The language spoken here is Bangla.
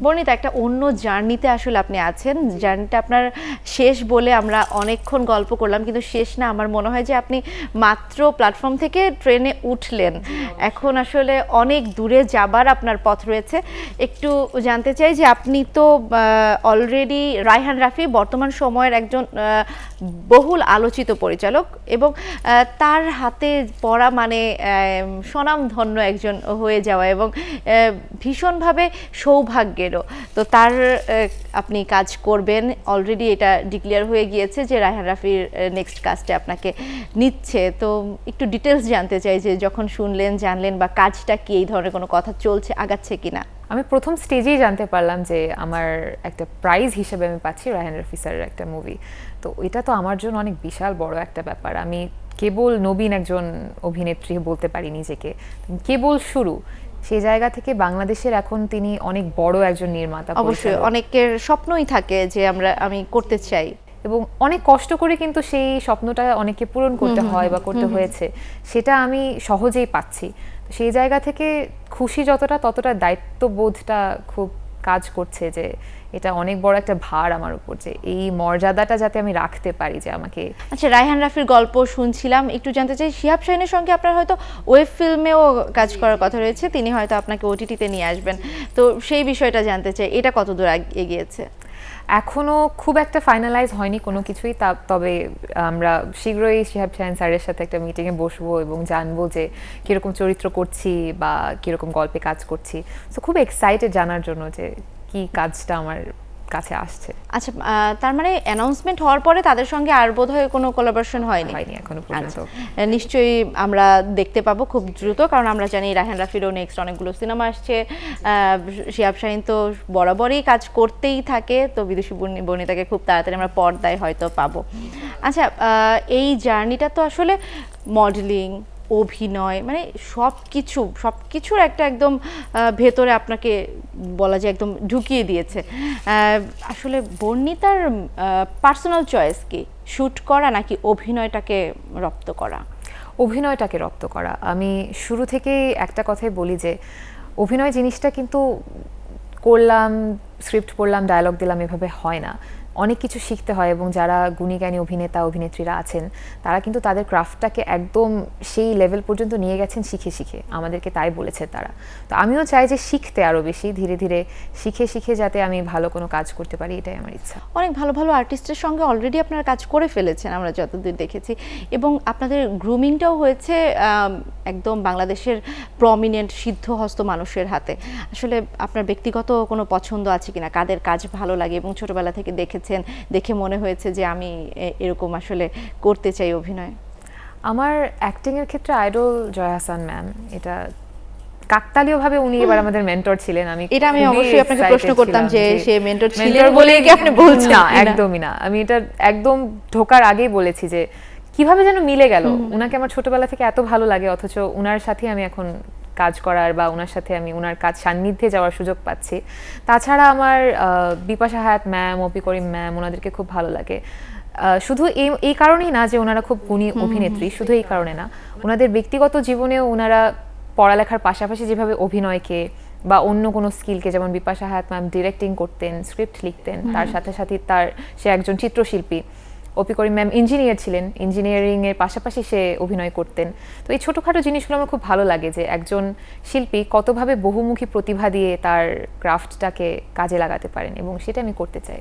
বর্ণিতা, একটা অন্য জার্নিতে আসলে আপনি আছেন। জার্নিটা আপনার শেষ বলে আমরা অনেকক্ষণ গল্প করলাম, কিন্তু শেষ না। আমার মনে হয় যে আপনি মাত্র প্ল্যাটফর্ম থেকে ট্রেনে উঠলেন, এখন আসলে অনেক দূরে যাবার আপনার পথ রয়েছে। একটু জানতে চাই যে আপনি তো অলরেডি রায়হান রাফি বর্তমান সময়ের একজন বহুল আলোচিত পরিচালক, এবং তার হাতে পড়া মানে স্বনামধন্য একজন হয়ে যাওয়া, এবং ভীষণভাবে সৌভাগ্যেরও। তো তার আপনি কাজ করবেন, অলরেডি এটা ডিক্লেয়ার হয়ে গিয়েছে যে রায়হান রাফির নেক্সট কাজটা আপনাকে নিচ্ছে। তো একটু ডিটেলস জানতে চাই যে যখন শুনলেন, জানলেন, বা কাজটা কি, এই ধরনের কোনো কথা চলছে, আগাচ্ছে কিনা। আমি প্রথম স্টেজেই জানতে পারলাম যে আমার একটা প্রাইজ হিসেবে আমি পাচ্ছি রায়হান রাফি স্যারের একটা মুভি। তো এটা তো আমার জন্য অনেক বিশাল বড় একটা ব্যাপার। আমি কেবল নবীন একজন অভিনেত্রী বলতে পারি নিজেকে, কেবল শুরু। সেই জায়গা থেকে বাংলাদেশের এখন তিনি অনেক বড় একজন নির্মাতা। অবশ্যই অনেকের স্বপ্নই থাকে যে আমি করতে চাই, এবং অনেক কষ্ট করে কিন্তু সেই স্বপ্নটা অনেককে পূরণ করতে হয় বা করতে হয়েছে, সেটা আমি সহজেই পাচ্ছি। সেই জায়গা থেকে খুশি যতটা, ততটা দায়িত্ববোধটা খুব কাজ করছে যে এটা অনেক বড় একটা ভার আমার উপর, যে এই মর্যাদাটা যাতে আমি রাখতে পারি যে আমাকে। আচ্ছা, রায়হান রাফির গল্প শুনছিলাম, একটু জানতে চাই শিহাব শাহীনের সঙ্গে আপনার হয়তো ওয়েব ফিল্মেও কাজ করার কথা রয়েছে, তিনি হয়তো আপনাকে ওটিটিতে নিয়ে আসবেন। তো সেই বিষয়টা জানতে চাই, এটা কতদূর এগিয়েছে? এখনো খুব একটা ফাইনালাইজ হয়নি কোনো কিছুই, তবে আমরা শীঘ্রই শিহাব শাহীন স্যারের সাথে একটা মিটিংয়ে বসবো এবং জানবো যে কীরকম চরিত্র করছি বা কীরকম গল্পে কাজ করছি। তো খুব এক্সাইটেড জানার জন্য যে কি কাজটা আমার কাছে আসছে। আচ্ছা, তার মানে অ্যানাউন্সমেন্ট হওয়ার পরে তাদের সঙ্গে আর বোধহয় কোনো কোলাবোরেশন হয়নি এখনো পর্যন্ত। নিশ্চয়ই আমরা দেখতে পাবো খুব দ্রুত, কারণ আমরা জানি রায়হান রাফিরও নেক্সট অনেকগুলো সিনেমা আসছে। শিহাব শাহীন তো বরাবরই কাজ করতেই থাকে, তো বিদুষী বর্ণিতাকে খুব তাড়াতাড়ি আমরা পর্দায় হয়তো পাবো। আচ্ছা, এই জার্নিটা তো আসলে মডেলিং, অভিনয়, মানে সব কিছুর একটা একদম ভেতরে আপনাকে বলা যায় একদম ঢুকিয়ে দিয়েছে। আসলে বর্ণিতার পার্সোনাল চয়েস কি, শ্যুট করা নাকি অভিনয়টাকে রপ্ত করা? অভিনয়টাকে রপ্ত করা। আমি শুরু থেকেই একটা কথাই বলি যে অভিনয় জিনিসটা কিন্তু করলাম, স্ক্রিপ্ট পড়লাম, ডায়লগ দিলাম, এভাবে হয় না। অনেক কিছু শিখতে হয়, এবং যারা গুণীজ্ঞানী অভিনেতা অভিনেত্রীরা আছেন তারা কিন্তু তাদের ক্রাফটটাকে একদম সেই লেভেল পর্যন্ত নিয়ে গেছেন শিখে শিখে, আমাদেরকে তাই বলেছে তারা। তো আমিও চাই যে শিখতে আরও বেশি, ধীরে ধীরে শিখে শিখে যাতে আমি ভালো কোনো কাজ করতে পারি, এটাই আমার ইচ্ছা। অনেক ভালো ভালো আর্টিস্টের সঙ্গে অলরেডি আপনারা কাজ করে ফেলেছেন আমরা যতদূর দেখেছি, এবং আপনাদের গ্রুমিংটাও হয়েছে একদম বাংলাদেশের প্রমিনেন্ট সিদ্ধহস্ত মানুষের হাতে। আসলে আপনার ব্যক্তিগত কোনো পছন্দ আছে কিনা, কাদের কাজ ভালো লাগে এবং ছোটবেলা থেকে দেখে মনে হয়েছে যে আমি এরকম আসলে করতে চাই অভিনয়? আমার অ্যাক্টিংয়ের ক্ষেত্রে আইডল জয়া আহসান ম্যাম। এটা কাকতালীয়ভাবে উনি এবার আমাদের মেন্টর ছিলেন। আমি অবশ্যই আপনাকে প্রশ্ন করতাম যে সে মেন্টর ছিলেন বলে কি আপনি বলছেন? না, একদমই না। আমি এটা একদম ঢোকার আগেই বলেছি যে কিভাবে যেন মিলে গেল। উনাকে আমার ছোটবেলা থেকে এত ভালো লাগে, অথচ উনার সাথে আমি এখন কাজ করার বা ওনার সাথে আমি ওনার কাজ সান্নিধ্যে যাওয়ার সুযোগ পাচ্ছি। তাছাড়া আমার বিপাশা হায়াত ম্যাম, অপি করিম ম্যাম, ওনাদেরকে খুব ভালো লাগে। শুধু এই কারণেই না যে ওনারা খুব গুণী অভিনেত্রী, শুধু এই কারণে না, ওনাদের ব্যক্তিগত জীবনেও ওনারা পড়ালেখার পাশাপাশি যেভাবে অভিনয়কে বা অন্য কোনো স্কিলকে, যেমন বিপাশা হায়াত ম্যাম ডিরেক্টিং করতেন, স্ক্রিপ্ট লিখতেন, তার সাথে সাথে সে একজন চিত্রশিল্পী। অপি করিম ম্যাম ইঞ্জিনিয়ার ছিলেন, ইঞ্জিনিয়ারিংয়ের পাশাপাশি সে অভিনয় করতেন। তো এই ছোটোখাটো জিনিসগুলো আমার খুব ভালো লাগে যে একজন শিল্পী কতভাবে বহুমুখী প্রতিভা দিয়ে তার ক্রাফটটাকে কাজে লাগাতে পারেন, এবং সেটা আমি করতে চাই।